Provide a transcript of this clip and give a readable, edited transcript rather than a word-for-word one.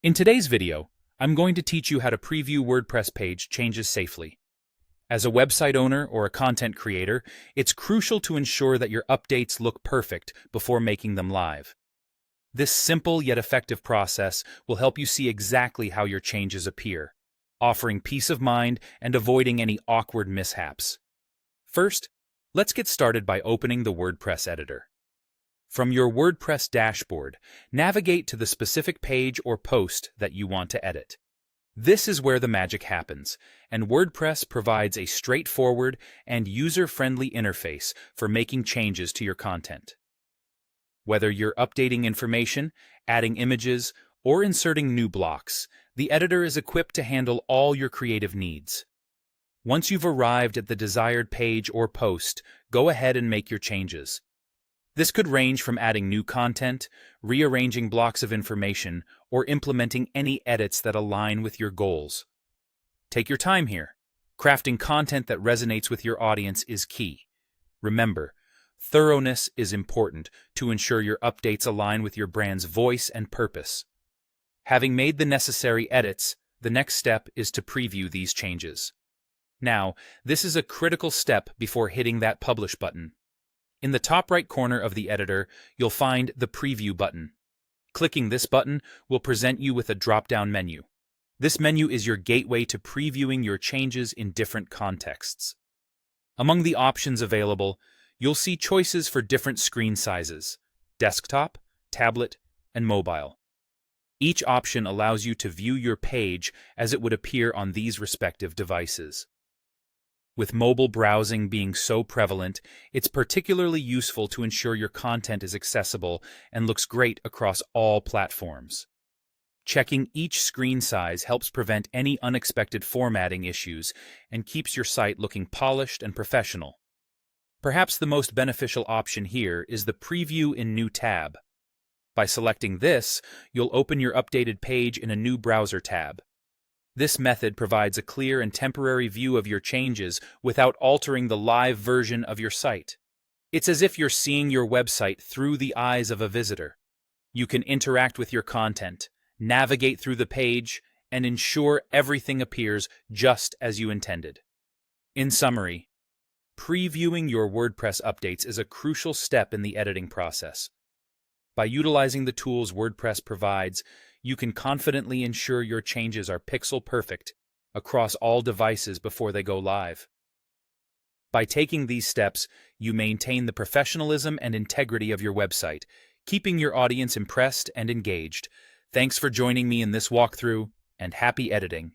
In today's video, I'm going to teach you how to preview WordPress page changes safely. As a website owner or a content creator, it's crucial to ensure that your updates look perfect before making them live. This simple yet effective process will help you see exactly how your changes appear, offering peace of mind and avoiding any awkward mishaps. First, let's get started by opening the WordPress editor. From your WordPress dashboard, navigate to the specific page or post that you want to edit. This is where the magic happens, and WordPress provides a straightforward and user-friendly interface for making changes to your content. Whether you're updating information, adding images, or inserting new blocks, the editor is equipped to handle all your creative needs. Once you've arrived at the desired page or post, go ahead and make your changes. This could range from adding new content, rearranging blocks of information, or implementing any edits that align with your goals. Take your time here. Crafting content that resonates with your audience is key. Remember, thoroughness is important to ensure your updates align with your brand's voice and purpose. Having made the necessary edits, the next step is to preview these changes. Now, this is a critical step before hitting that publish button. In the top right corner of the editor, you'll find the Preview button. Clicking this button will present you with a drop-down menu. This menu is your gateway to previewing your changes in different contexts. Among the options available, you'll see choices for different screen sizes: desktop, tablet, and mobile. Each option allows you to view your page as it would appear on these respective devices. With mobile browsing being so prevalent, it's particularly useful to ensure your content is accessible and looks great across all platforms. Checking each screen size helps prevent any unexpected formatting issues and keeps your site looking polished and professional. Perhaps the most beneficial option here is the Preview in New tab. By selecting this, you'll open your updated page in a new browser tab. This method provides a clear and temporary view of your changes without altering the live version of your site. It's as if you're seeing your website through the eyes of a visitor. You can interact with your content, navigate through the page, and ensure everything appears just as you intended. In summary, previewing your WordPress updates is a crucial step in the editing process. By utilizing the tools WordPress provides, you can confidently ensure your changes are pixel perfect across all devices before they go live. By taking these steps, you maintain the professionalism and integrity of your website, keeping your audience impressed and engaged. Thanks for joining me in this walkthrough, and happy editing.